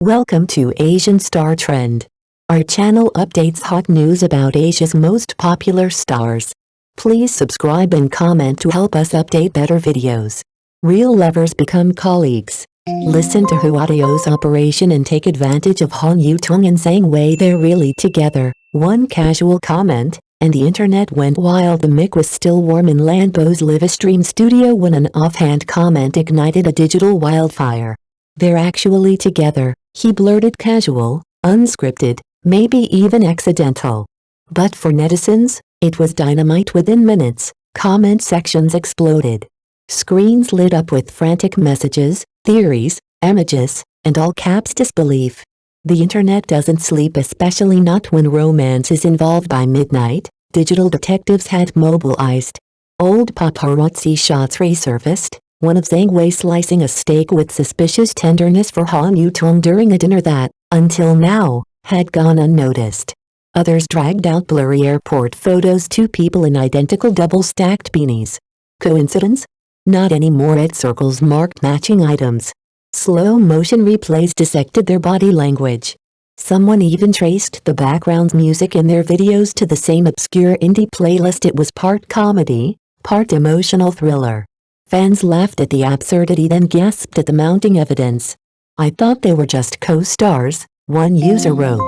Welcome to Asian Star Trend. Our channel updates hot news about Asia's most popular stars. Please subscribe and comment to help us update better videos. Real lovers become colleagues. Listen to Huatio's operation and take advantage of Han Yutong and Zeng Hui. They're really together. One casual comment, and the internet went wild. The mic was still warm in Lambo's live-stream studio when an offhand comment ignited a digital wildfire. They're actually together, he blurted, casual, unscripted, maybe even accidental. But for netizens, it was dynamite. Within minutes, comment sections exploded. Screens lit up with frantic messages, theories, images, and all caps disbelief. The internet doesn't sleep, especially not when romance is involved. By midnight, digital detectives had mobilized. Old paparazzi shots resurfaced, one of Zeng Hui slicing a steak with suspicious tenderness for Han Yutong during a dinner that, until now, had gone unnoticed. Others dragged out blurry airport photos, two people in identical double-stacked beanies. Coincidence? Not anymore. Red circles marked matching items. Slow-motion replays dissected their body language. Someone even traced the background music in their videos to the same obscure indie playlist. It was part comedy, part emotional thriller. Fans laughed at the absurdity, then gasped at the mounting evidence. "I thought they were just co-stars," one user wrote.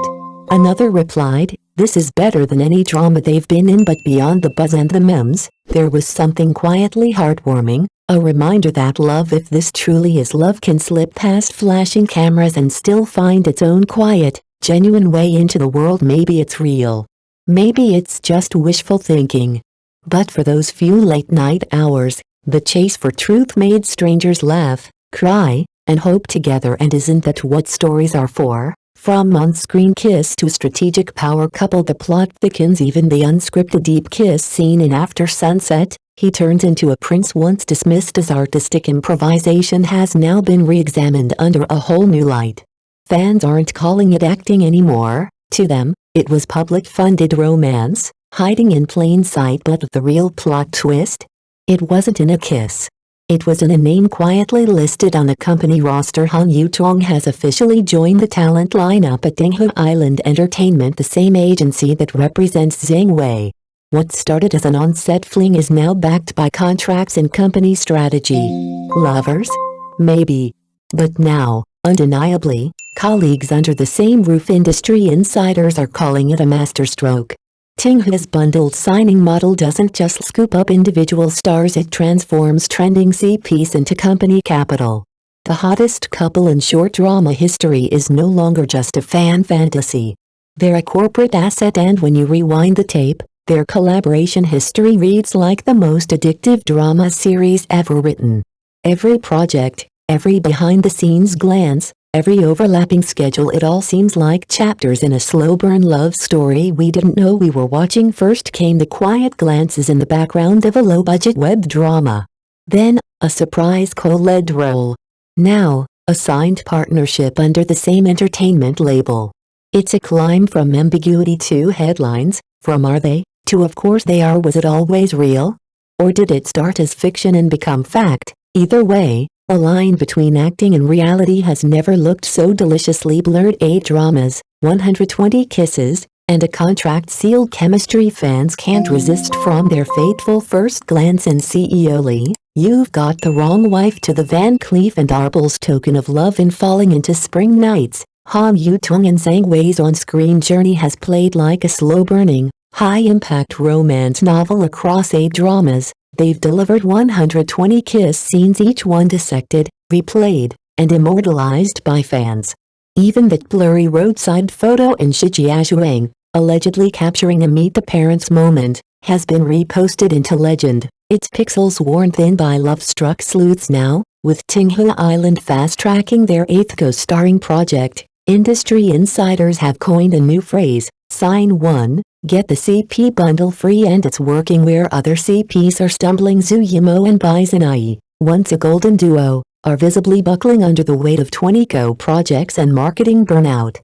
Another replied, "This is better than any drama they've been in." But beyond the buzz and the memes, there was something quietly heartwarming, a reminder that love, if this truly is love, can slip past flashing cameras and still find its own quiet, genuine way into the world. Maybe it's real. Maybe it's just wishful thinking. But for those few late-night hours, the chase for truth made strangers laugh, cry, and hope together. And isn't that what stories are for? From on-screen kiss to strategic power couple, the plot thickens. Even the unscripted deep kiss scene in After Sunset, he turns into a prince, once dismissed as artistic improvisation, has now been re-examined under a whole new light. Fans aren't calling it acting anymore. To them, it was public-funded romance, hiding in plain sight. But the real plot twist? It wasn't in a kiss. It was in a name quietly listed on the company roster. Han Yutong has officially joined the talent lineup at Tinghua Island Entertainment, the same agency that represents Zeng Hui. What started as an on-set fling is now backed by contracts and company strategy. Lovers? Maybe. But now, undeniably, colleagues under the same roof. Industry insiders are calling it a masterstroke. Tinghua's bundled signing model doesn't just scoop up individual stars, it transforms trending CPs into company capital. The hottest couple in short drama history is no longer just a fan fantasy. They're a corporate asset, and when you rewind the tape, their collaboration history reads like the most addictive drama series ever written. Every project, every behind-the-scenes glance, every overlapping schedule, it all seems like chapters in a slow-burn love story we didn't know we were watching. First came the quiet glances in the background of a low-budget web drama. Then, a surprise co-lead role. Now, a signed partnership under the same entertainment label. It's a climb from ambiguity to headlines, from "are they?" to "of course they are." Was it always real? Or did it start as fiction and become fact? Either way, a line between acting and reality has never looked so deliciously blurred. 8 dramas, 120 kisses, and a contract-sealed chemistry fans can't resist from their fateful first glance. In CEO Lee, "You've Got the Wrong Wife" to the Van Cleef and Arpels token of love in Falling Into Spring Nights, Han Yutong and Zeng Hui's on-screen journey has played like a slow-burning, high-impact romance novel. Across 8 dramas, they've delivered 120 kiss scenes, each one dissected, replayed, and immortalized by fans. Even that blurry roadside photo in Shijiazhuang, allegedly capturing a meet the parents moment, has been reposted into legend, its pixels worn thin by love-struck sleuths. Now, with Tinghua Island fast-tracking their 8th co-starring project, industry insiders have coined a new phrase: sign one, get the CP bundle free. And it's working where other CPs are stumbling. Zhu Yimou and Bai Zinai, once a golden duo, are visibly buckling under the weight of 20 co-projects and marketing burnout.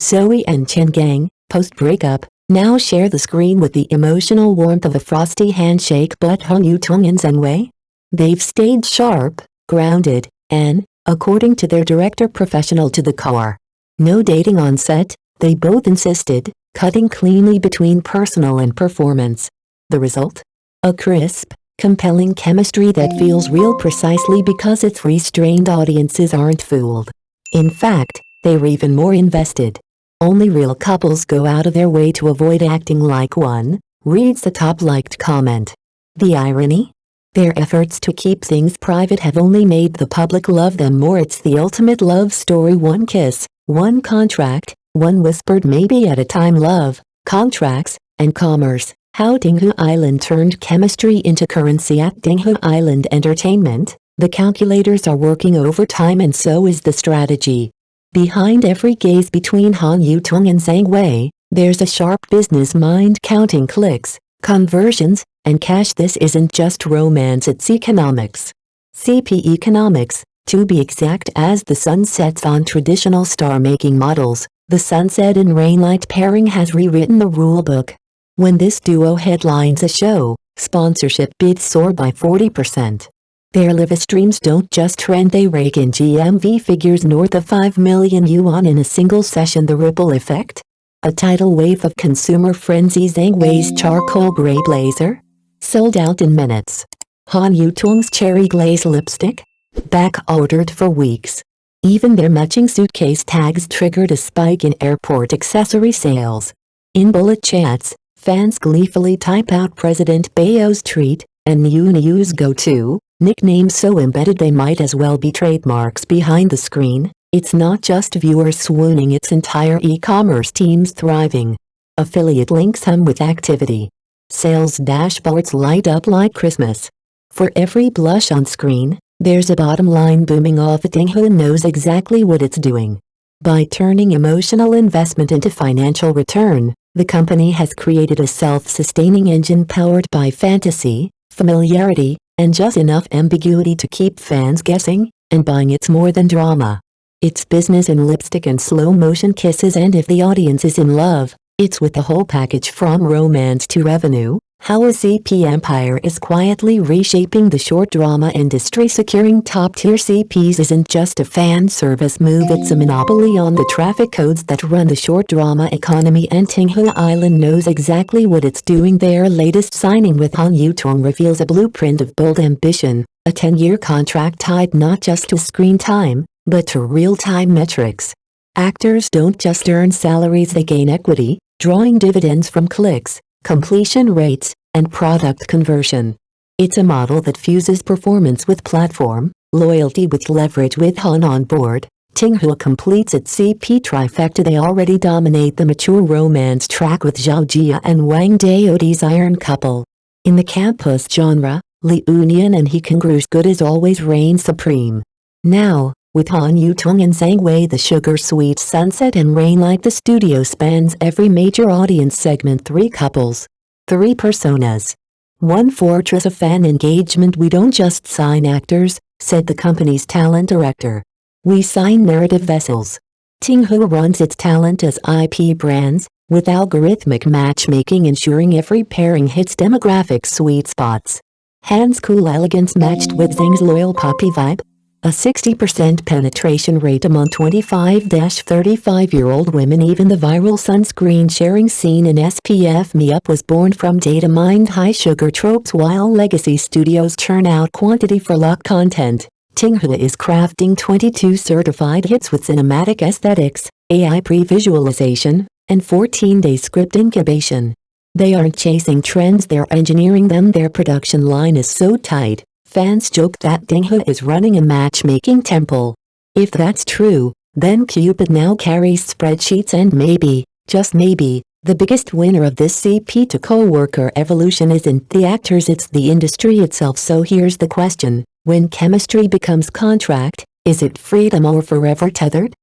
Zoe and Chen Gang, post-breakup, now share the screen with the emotional warmth of a frosty handshake. But Han Yutong and Zeng Hui? They've stayed sharp, grounded, and, according to their director, professional to the core. No dating on set, they both insisted, cutting cleanly between personal and performance. The result? A crisp, compelling chemistry that feels real precisely because its restrained audiences aren't fooled. In fact, they were even more invested. Only real couples go out of their way to avoid acting like one, reads the top liked comment. The irony? Their efforts to keep things private have only made the public love them more. It's the ultimate love story. One kiss, one contract, one whispered maybe at a time. Love, contracts, and commerce. How Tinghua Island turned chemistry into currency. At Tinghua Island Entertainment, the calculators are working overtime and so is the strategy. Behind every gaze between Han Yutong and Zeng Hui, there's a sharp business mind counting clicks, conversions, and cash. This isn't just romance, it's economics. CP economics, to be exact. As the sun sets on traditional star-making models, the Sunset and Rainlight pairing has rewritten the rulebook. When this duo headlines a show, sponsorship bids soar by 40%. Their live streams don't just trend, they rake in GMV figures north of 5 million yuan in a single session. The ripple effect? A tidal wave of consumer frenzy. Zeng Hui's charcoal gray blazer? Sold out in minutes. Han Yutong's cherry glaze lipstick? Back-ordered for weeks. Even their matching suitcase tags triggered a spike in airport accessory sales. In bullet chats, fans gleefully type out President Bao's treat, and Niu's go-to, nicknames so embedded they might as well be trademarks behind the screen. It's not just viewers swooning, it's entire e-commerce teams thriving. Affiliate links hum with activity. Sales dashboards light up like Christmas. For every blush on screen, there's a bottom line booming off. Tinghua knows exactly what it's doing. By turning emotional investment into financial return, the company has created a self-sustaining engine powered by fantasy, familiarity, and just enough ambiguity to keep fans guessing and buying. It's more than drama. It's business in lipstick and slow-motion kisses, and if the audience is in love, it's with the whole package from romance to revenue. How a CP empire is quietly reshaping the short drama industry. Securing top-tier CPs isn't just a fan service move, it's a monopoly on the traffic codes that run the short drama economy, and Tinghua Island knows exactly what it's doing. Their latest signing with Han Yutong reveals a blueprint of bold ambition, a 10-year contract tied not just to screen time, but to real-time metrics. Actors don't just earn salaries, they gain equity, drawing dividends from clicks, completion rates, and product conversion. It's a model that fuses performance with platform, loyalty with leverage. With Han on board, Tinghua completes its CP trifecta. They already dominate the mature romance track with Zhao Jia and Wang Daody's iron couple. In the campus genre, Li Union and He Congru's good as always reign supreme. Now, with Han Yutong and Zeng Hui, the sugar-sweet Sunset and Rainlight, the studio spans every major audience segment. 3 couples, 3 personas, 1 fortress of fan engagement. We don't just sign actors, said the company's talent director. We sign narrative vessels. Tinghua runs its talent as IP brands, with algorithmic matchmaking ensuring every pairing hits demographic sweet spots. Han's cool elegance matched with Zeng's loyal puppy vibe. A 60% penetration rate among 25-35-year-old women. Even the viral sunscreen sharing scene in SPF Me Up was born from data-mined high-sugar tropes. While legacy studios churn out quantity for luck content, Tinghua is crafting 22 certified hits with cinematic aesthetics, AI pre-visualization, and 14-day script incubation. They aren't chasing trends, they're engineering them. Their production line is so tight, fans joke that Tinghua is running a matchmaking temple. If that's true, then Cupid now carries spreadsheets, and maybe, just maybe, the biggest winner of this CP to co-worker evolution isn't the actors, it's the industry itself. So here's the question: when chemistry becomes contract, is it freedom or forever tethered?